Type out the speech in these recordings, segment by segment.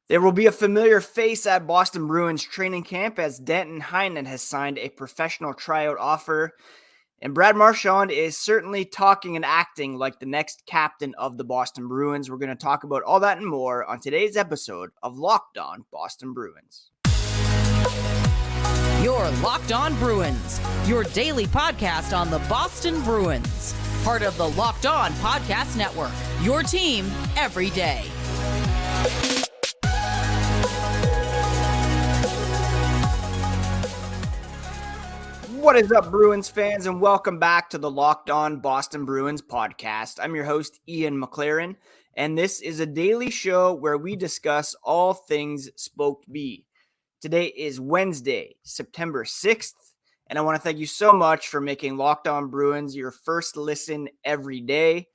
There will be a familiar face at Boston Bruins training camp as Danton Heinen has signed a professional tryout offer. And Brad Marchand is certainly talking and acting like the next captain of the Boston Bruins. We're going to talk about all that and more on today's episode of Locked On Boston Bruins. You're Locked On Bruins, your daily podcast on the Boston Bruins. Part of the Locked On Podcast Network, your team every day. What is up, Bruins fans, and welcome back to the Locked On Boston Bruins podcast. I'm your host, Ian McLaren, and this is a daily show where we discuss all things Spoked B. Today is Wednesday, September 6th, and I want to thank you so much for making Locked On Bruins your first listen every day.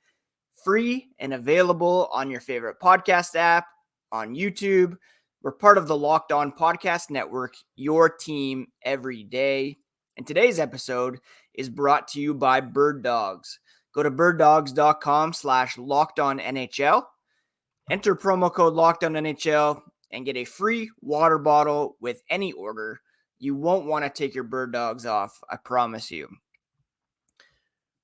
Free and available on your favorite podcast app, on YouTube. We're part of the Locked On Podcast Network, your team every day. And today's episode is brought to you by Birddogs. Go to birddogs.com/lockedonnhl. Enter promo code LOCKEDONNHL and get a free water bottle with any order. You won't want to take your Birddogs off, I promise you.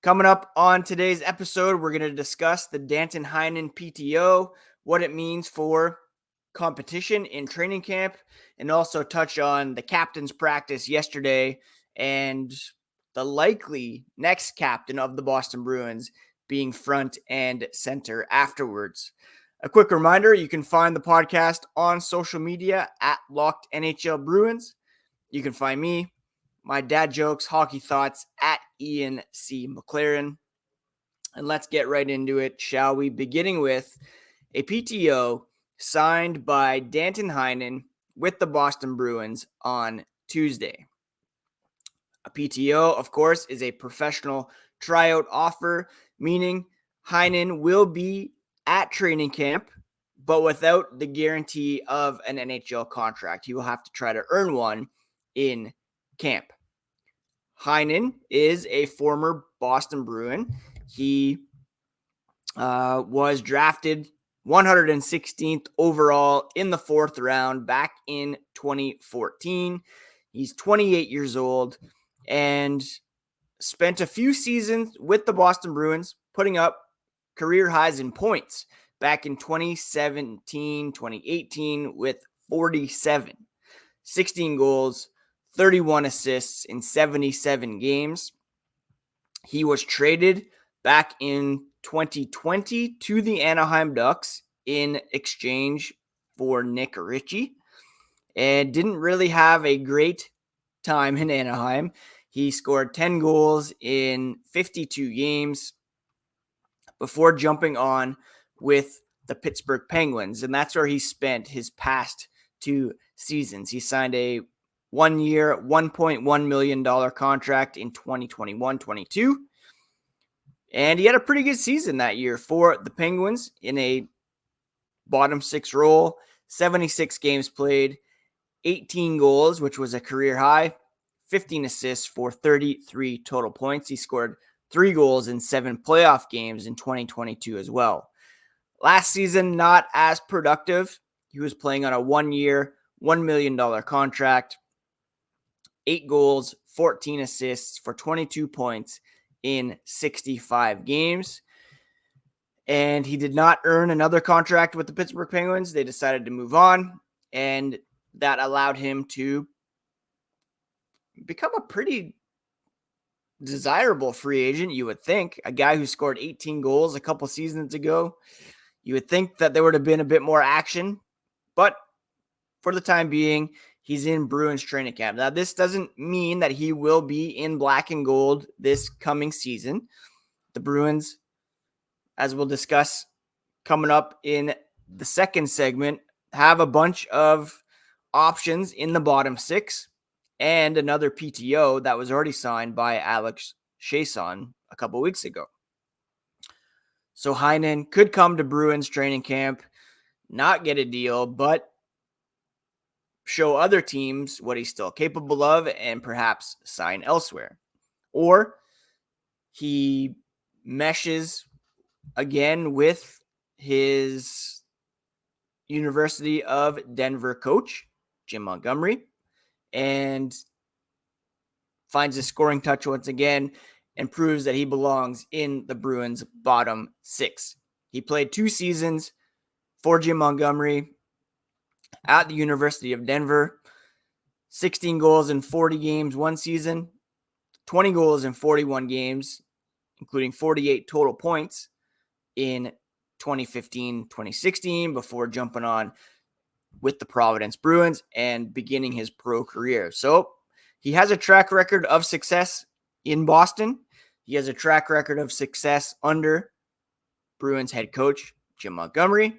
Coming up on today's episode, we're going to discuss the Danton Heinen PTO, what it means for competition in training camp, and also touch on the captain's practice yesterday and the likely next captain of the Boston Bruins being front and center afterwards. A quick reminder, you can find the podcast on social media at Locked NHL Bruins. You can find me, my dad jokes, hockey thoughts at Ian C. McLaren. And let's get right into it, shall we? Beginning with a PTO signed by Danton Heinen with the Boston Bruins on Tuesday. A PTO, of course, is a professional tryout offer, meaning Heinen will be at training camp, but without the guarantee of an NHL contract. He will have to try to earn one in camp. Heinen is a former Boston Bruin. He was drafted 116th overall in the fourth round back in 2014. He's 28 years old and spent a few seasons with the Boston Bruins, putting up career highs in points back in 2017, 2018 with 47, 16 goals, 31 assists in 77 games. He was traded back in 2020 to the Anaheim Ducks in exchange for Nick Ritchie and didn't really have a great time in Anaheim. He scored 10 goals in 52 games before jumping on with the Pittsburgh Penguins, and that's where he spent his past two seasons. He signed a one-year, $1.1 million contract in 2021-22, and he had a pretty good season that year for the Penguins in a bottom six role, 76 games played, 18 goals, which was a career high, 15 assists for 33 total points. He scored 3 goals in 7 playoff games in 2022 as well. Last season, not as productive. He was playing on a one-year, $1 million contract, 8 goals, 14 assists for 22 points in 65 games. And he did not earn another contract with the Pittsburgh Penguins. They decided to move on, and that allowed him to become a pretty desirable free agent, you would think. A guy who scored 18 goals a couple seasons ago. You would think that there would have been a bit more action, but for the time being, he's in Bruins training camp. Now, this doesn't mean that he will be in black and gold this coming season. The Bruins, as we'll discuss coming up in the second segment, have a bunch of options in the bottom six and another PTO that was already signed by Alex Chiasson a couple weeks ago. So Heinen could come to Bruins training camp, not get a deal, but show other teams what he's still capable of and perhaps sign elsewhere. Or he meshes again with his University of Denver coach, Jim Montgomery, and finds his scoring touch once again and proves that he belongs in the Bruins' bottom six. He played 2 seasons for Jim Montgomery at the University of Denver, 16 goals in 40 games one season, 20 goals in 41 games, including 48 total points in 2015-2016 before jumping on with the Providence Bruins and beginning his pro career. So he has a track record of success in Boston. He has a track record of success under Bruins head coach Jim Montgomery.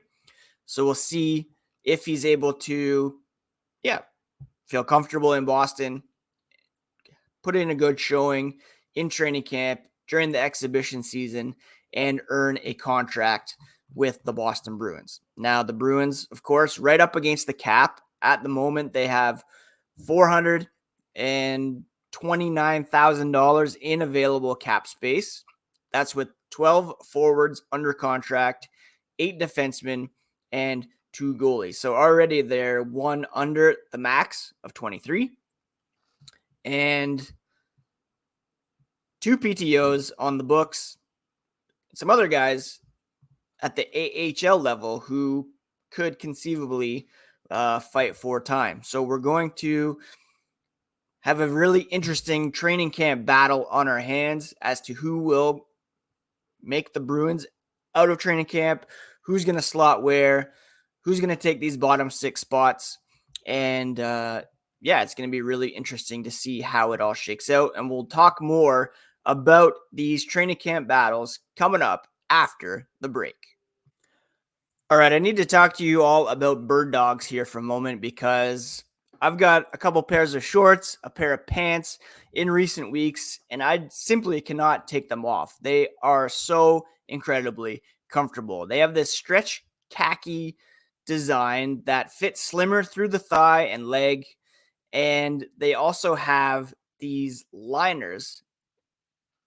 So we'll see if he's able to, feel comfortable in Boston, put in a good showing in training camp during the exhibition season, and earn a contract with the Boston Bruins. Now, the Bruins, of course, right up against the cap. At the moment, they have $429,000 in available cap space. That's with 12 forwards under contract, 8 defensemen, and 2 goalies. So already they're one under the max of 23. And 2 PTOs on the books. Some other guys at the AHL level who could conceivably fight for time. So we're going to have a really interesting training camp battle on our hands as to who will make the Bruins out of training camp, who's going to slot where, who's going to take these bottom 6 spots. And it's going to be really interesting to see how it all shakes out. And we'll talk more about these training camp battles coming up after the break. All right, I need to talk to you all about Birddogs here for a moment because I've got a couple pairs of shorts, a pair of pants in recent weeks, and I simply cannot take them off. They are so incredibly comfortable. They have this stretch khaki design that fits slimmer through the thigh and leg, and they also have these liners,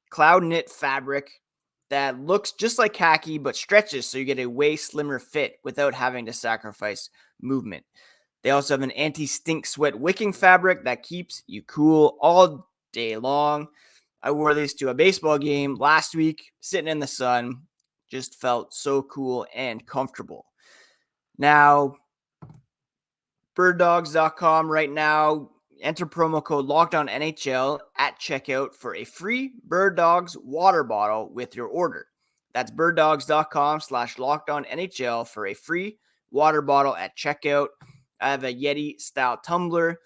cloud knit fabric that looks just like khaki but stretches so you get a way slimmer fit without having to sacrifice movement. They also have an anti-stink sweat wicking fabric that keeps you cool all day long. I wore these to a baseball game last week, sitting in the sun. Just felt so cool and comfortable. Now, Birddogs.com right now, enter promo code LOCKEDONNHL at checkout for a free Birddogs water bottle with your order. That's birddogs.com/LockedOnNHL for a free water bottle at checkout. I have a Yeti-style tumbler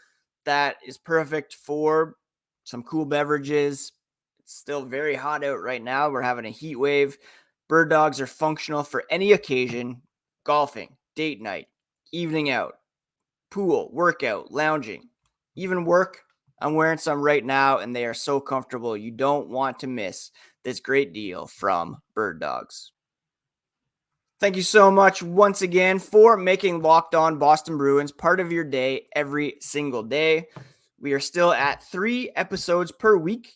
that is perfect for some cool beverages. It's still very hot out right now. We're having a heat wave. Birddogs are functional for any occasion: golfing, date night, evening out, pool, workout, lounging, even work. I'm wearing some right now, and they are so comfortable. You don't want to miss this great deal from Birddogs. Thank you so much once again for making Locked On Boston Bruins part of your day every single day. We are still at 3 episodes per week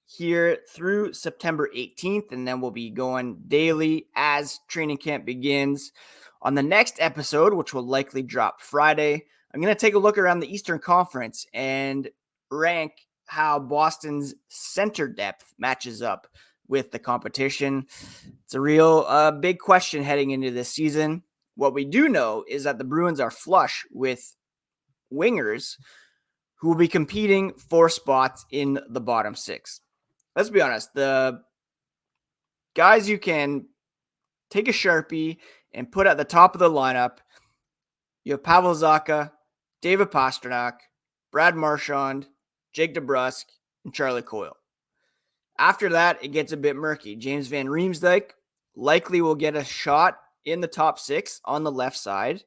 here through September 18th, and then we'll be going daily as training camp begins. On the next episode, which will likely drop Friday, I'm going to take a look around the Eastern Conference and rank how Boston's center depth matches up with the competition. It's a real big question heading into this season. What we do know is that the Bruins are flush with wingers who will be competing for spots in the bottom 6. Let's be honest, the guys you can take a Sharpie and put at the top of the lineup, you have Pavel Zacha, David Pastrnak, Brad Marchand, Jake DeBrusk, and Charlie Coyle. After that, it gets a bit murky. James Van Riemsdyk likely will get a shot in the top 6 on the left side.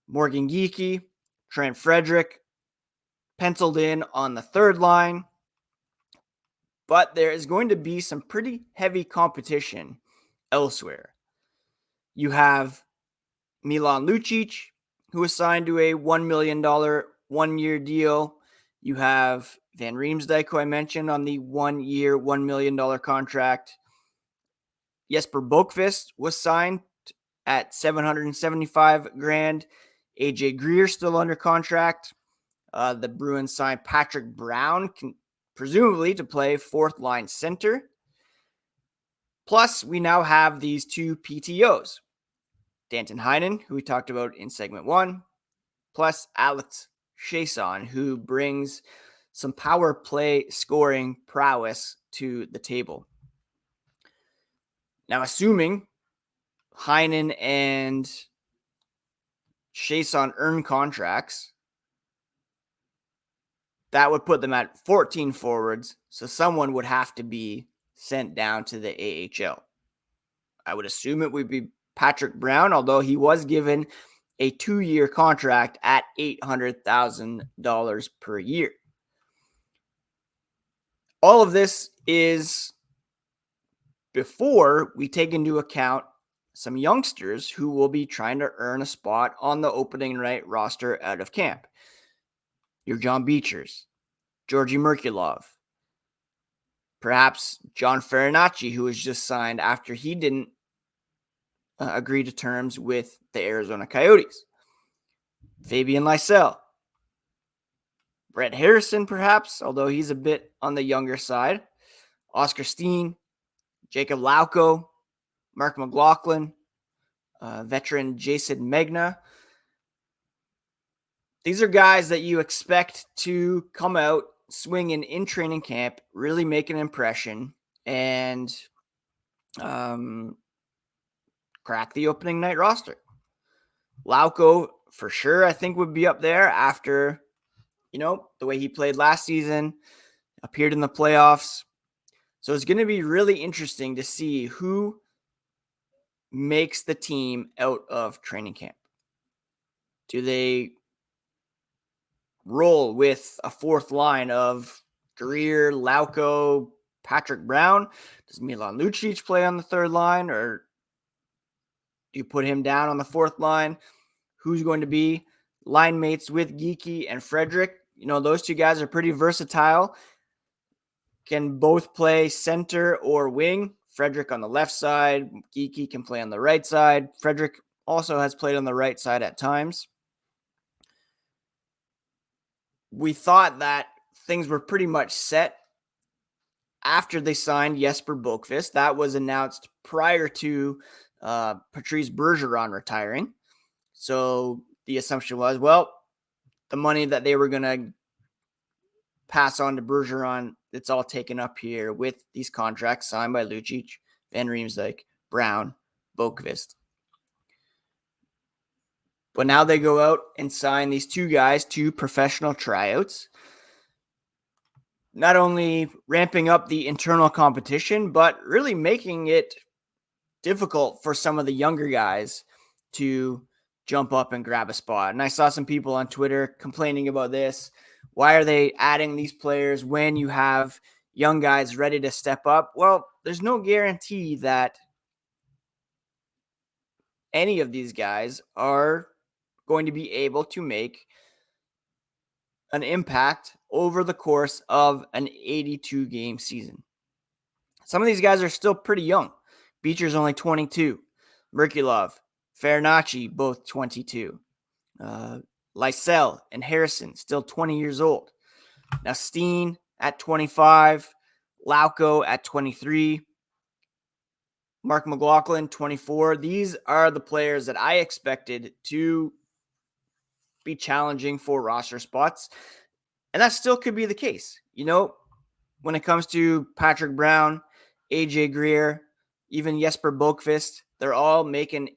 Morgan Geekie, Trent Frederick penciled in on the third line. But there is going to be some pretty heavy competition elsewhere. You have Milan Lucic, who was signed to a $1 million one-year deal. You have Van Riemsdyk, who I mentioned, on the 1-year, $1 million contract. Jesper Boqvist was signed at $775,000. AJ Greer still under contract. The Bruins signed Patrick Brown, presumably to play fourth line center. Plus, we now have these two PTOs. Danton Heinen, who we talked about in segment 1, plus Alex Chiasson, who brings some power play scoring prowess to the table. Now, assuming Heinen and Chiasson earn contracts, that would put them at 14 forwards, so someone would have to be sent down to the AHL. I would assume it would be Patrick Brown, although he was given a 2-year contract at $800,000 per year. All of this is before we take into account some youngsters who will be trying to earn a spot on the opening night roster out of camp. Your John Beechers, Georgi Merkulov, perhaps John Farinacci, who was just signed after he didn't agree to terms with the Arizona Coyotes. Fabian Lysell. Brett Harrison, perhaps, although he's a bit on the younger side. Oscar Steen, Jakub Lauko, Mark McLaughlin, veteran Jason Megna. These are guys that you expect to come out, swing in training camp, really make an impression, and crack the opening night roster. Lauko, for sure, I think would be up there after, the way he played last season, appeared in the playoffs. So it's going to be really interesting to see who makes the team out of training camp. Do they roll with a fourth line of Greer, Lauko, Patrick Brown? Does Milan Lucic play on the third line, or do you put him down on the fourth line? Who's going to be line mates with Geekie and Frederick? Those two guys are pretty versatile. Can both play center or wing. Frederick on the left side. Geekie can play on the right side. Frederick also has played on the right side at times. We thought that things were pretty much set after they signed Jesper Boqvist. That was announced prior to Patrice Bergeron retiring. So the assumption was, the money that they were going to pass on to Bergeron, it's all taken up here with these contracts signed by Lucic, Van Riemsdyk, Brown, Boqvist. But now they go out and sign these two guys to professional tryouts, not only ramping up the internal competition, but really making it difficult for some of the younger guys to jump up and grab a spot. And I saw some people on Twitter complaining about this. Why are they adding these players when you have young guys ready to step up? Well, there's no guarantee that any of these guys are going to be able to make an impact over the course of an 82-game season. Some of these guys are still pretty young. Beecher's only 22. Merkulov, Farinacci, both 22. Lysell and Harrison, still 20 years old. Now Steen at 25. Lauko at 23. Mark McLaughlin, 24. These are the players that I expected to be challenging for roster spots. And that still could be the case. When it comes to Patrick Brown, AJ Greer, even Jesper Boqvist, they're all making,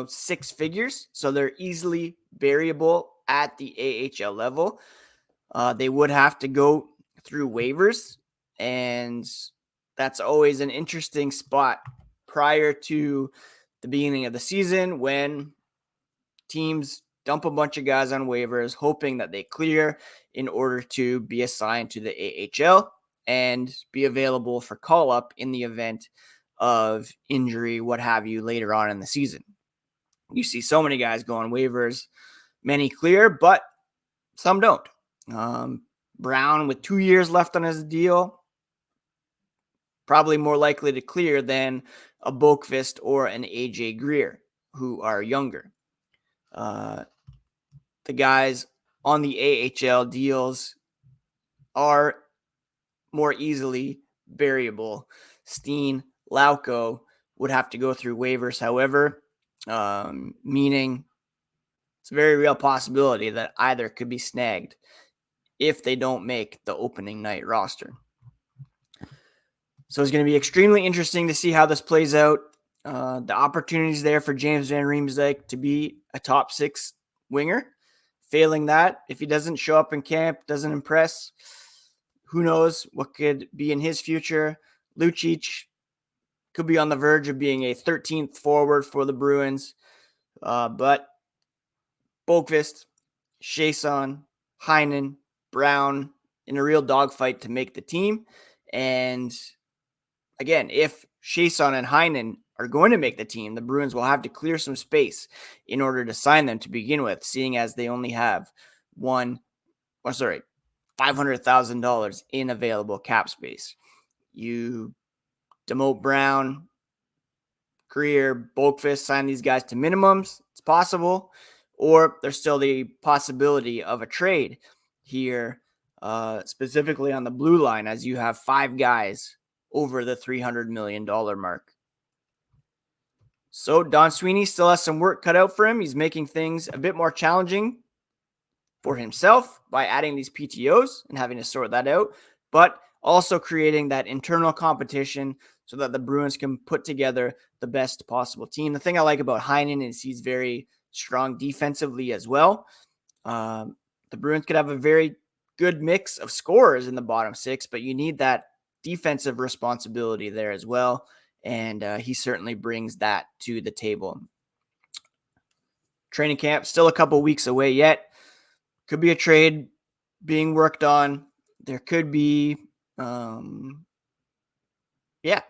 6 figures. So they're easily variable at the AHL level. They would have to go through waivers, and that's always an interesting spot prior to the beginning of the season when teams dump a bunch of guys on waivers, hoping that they clear in order to be assigned to the AHL and be available for call-up in the event of injury, what have you, later on in the season. You see so many guys go on waivers, many clear, but some don't. Brown with 2 years left on his deal, probably more likely to clear than a Boqvist or an AJ Greer, who are younger. The guys on the AHL deals are more easily variable. Steen, Lauko would have to go through waivers, however, meaning it's a very real possibility that either could be snagged if they don't make the opening night roster. So it's going to be extremely interesting to see how this plays out. The opportunities there for James Van Riemsdyk to be a top 6 winger. Failing that, if he doesn't show up in camp, doesn't impress, who knows what could be in his future. Lucic could be on the verge of being a 13th forward for the Bruins. But Boqvist, Chiasson, Heinen, Brown in a real dogfight to make the team. And again, if Chiasson and Heinen are going to make the team, the Bruins will have to clear some space in order to sign them to begin with, seeing as they only have $500,000 in available cap space. You demote Brown, Greer, Boqvist, sign these guys to minimums. It's possible. Or there's still the possibility of a trade here, specifically on the blue line, as you have 5 guys over the $300 million mark. So Don Sweeney still has some work cut out for him. He's making things a bit more challenging for himself by adding these PTOs and having to sort that out, but also creating that internal competition so that the Bruins can put together the best possible team. The thing I like about Heinen is he's very strong defensively as well. The Bruins could have a very good mix of scorers in the bottom 6, but you need that defensive responsibility there as well. And he certainly brings that to the table. Training camp, still a couple weeks away yet. Could be a trade being worked on. There could be,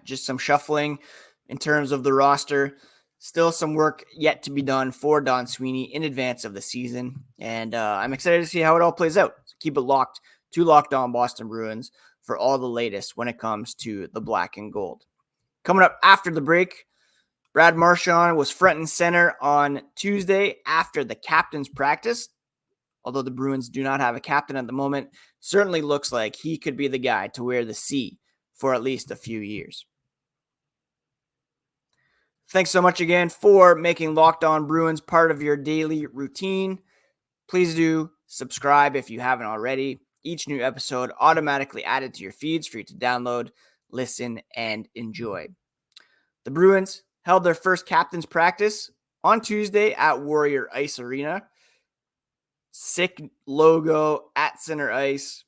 just some shuffling in terms of the roster. Still some work yet to be done for Don Sweeney in advance of the season. And I'm excited to see how it all plays out. So keep it locked to Locked On Boston Bruins for all the latest when it comes to the black and gold. Coming up after the break, Brad Marchand was front and center on Tuesday after the captain's practice. Although the Bruins do not have a captain at the moment, certainly looks like he could be the guy to wear the C for at least a few years. Thanks so much again for making Locked On Bruins part of your daily routine. Please do subscribe if you haven't already. Each new episode automatically added to your feeds for you to download, listen, and enjoy. The Bruins held their first captain's practice on Tuesday at Warrior Ice Arena. Sick logo at center ice,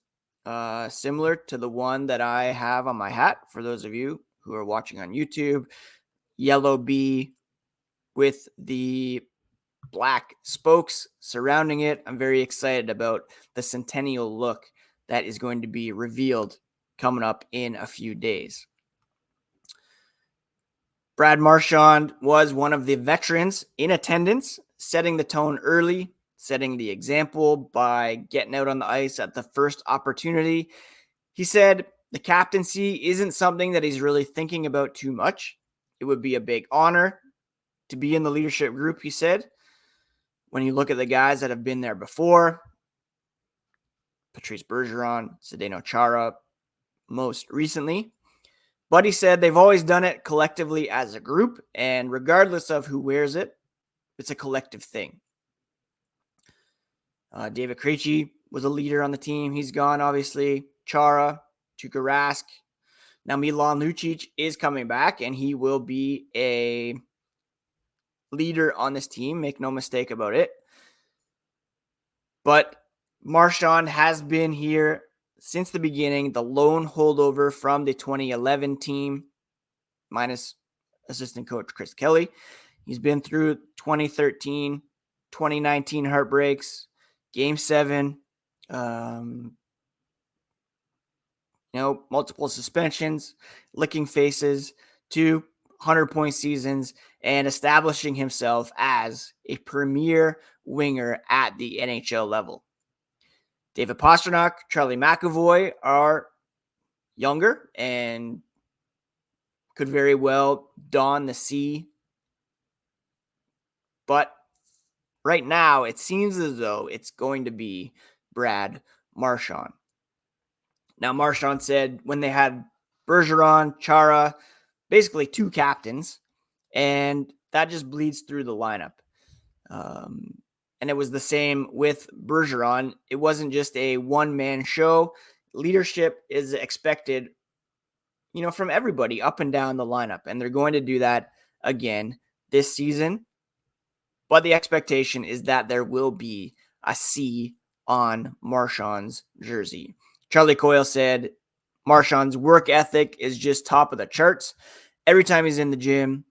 similar to the one that I have on my hat for those of you who are watching on YouTube. Yellow B with the black spokes surrounding it. I'm very excited about the centennial look that is going to be revealed coming up in a few days. Brad Marchand was one of the veterans in attendance, setting the tone early, setting the example by getting out on the ice at the first opportunity. He said the captaincy isn't something that he's really thinking about too much. It would be a big honor to be in the leadership group, he said. When you look at the guys that have been there before, Patrice Bergeron, Zdeno Chara, most recently. But he said they've always done it collectively as a group, and regardless of who wears it, it's a collective thing. Nick Ritchie was a leader on the team. He's gone, obviously. Chara, Tuukka Rask. Now Milan Lucic is coming back, and he will be a leader on this team. Make no mistake about it. But Marchand has been here since the beginning, the lone holdover from the 2011 team, minus assistant coach Chris Kelly. He's been through 2013, 2019 heartbreaks, Game 7, multiple suspensions, licking faces, 2 100-point seasons, and establishing himself as a premier winger at the NHL level. David Pastrnak, Charlie McAvoy are younger and could very well don the C. But right now, it seems as though it's going to be Brad Marchand. Now, Marchand said when they had Bergeron, Chara, basically two captains, and that just bleeds through the lineup. And it was the same with Bergeron. It wasn't just a one-man show. Leadership is expected, from everybody up and down the lineup, and they're going to do that again this season. But the expectation is that there will be a C on Marchand's jersey. Charlie Coyle said Marchand's work ethic is just top of the charts. Every time he's in the gym,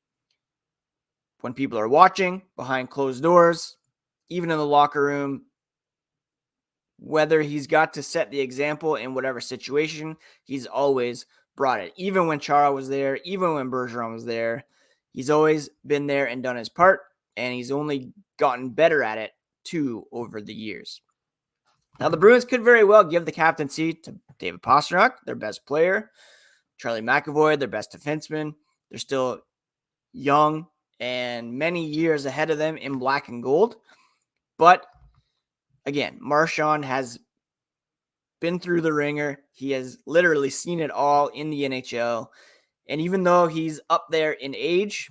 when people are watching, behind closed doors, even in the locker room, whether he's got to set the example in whatever situation, he's always brought it. Even when Chara was there, even when Bergeron was there, he's always been there and done his part, and he's only gotten better at it too over the years. Now, the Bruins could very well give the captaincy to David Pastrnak, their best player, Charlie McAvoy, their best defenseman. They're still young and many years ahead of them in black and gold. But again, Marchand has been through the ringer. He has literally seen it all in the NHL. And even though he's up there in age,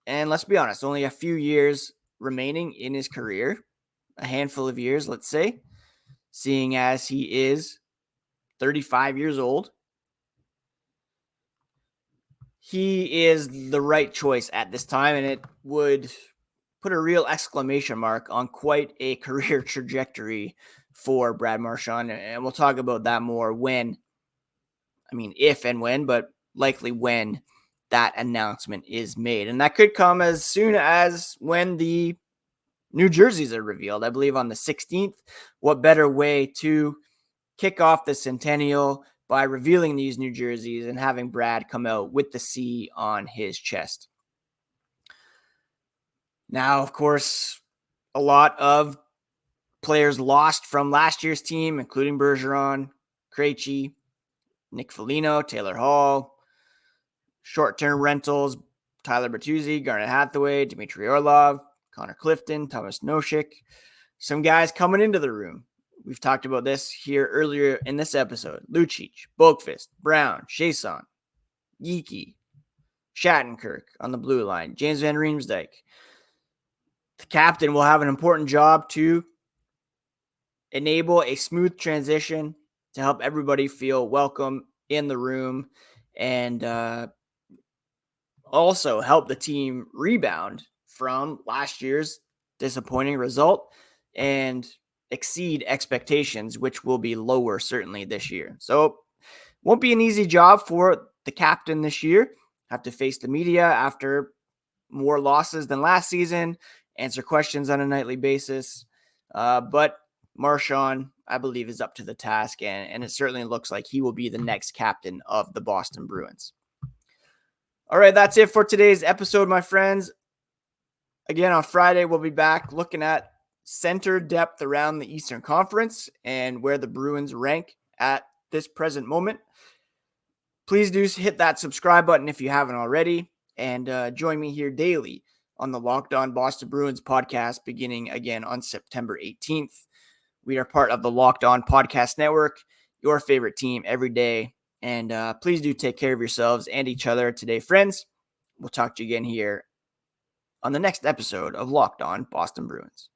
and let's be honest, only a few years remaining in his career, a handful of years, let's say, seeing as he is 35 years old, he is the right choice at this time, and it would put a real exclamation mark on quite a career trajectory for Brad Marchand. And we'll talk about that more if and when, but likely when that announcement is made. And that could come as soon as when the new jerseys are revealed, I believe on the 16th. What better way to kick off the centennial by revealing these new jerseys and having Brad come out with the C on his chest. Now, of course, a lot of players lost from last year's team, including Bergeron, Krejci, Nick Foligno, Taylor Hall, short-term rentals, Tyler Bertuzzi, Garnet Hathaway, Dmitry Orlov, Connor Clifton, Thomas Nosek. Some guys coming into the room. We've talked about this here earlier in this episode. Lucic, Boqvist, Brown, Chiasson, Geekie, Shattenkirk on the blue line, James Van Riemsdyk. The captain will have an important job to enable a smooth transition to help everybody feel welcome in the room and also help the team rebound from last year's disappointing result and exceed expectations, which will be lower certainly this year. So won't be an easy job for the captain this year. Have to face the media after more losses than last season, answer questions on a nightly basis. But Marchand, I believe, is up to the task, and it certainly looks like he will be the next captain of the Boston Bruins. All right, that's it for today's episode, my friends. Again, on Friday, we'll be back looking at center depth around the Eastern Conference and where the Bruins rank at this present moment. Please do hit that subscribe button if you haven't already, and join me here daily on the Locked On Boston Bruins podcast beginning again on September 18th. We are part of the Locked On Podcast Network, your favorite team every day. And please do take care of yourselves and each other today, friends. We'll talk to you again here on the next episode of Locked On Boston Bruins.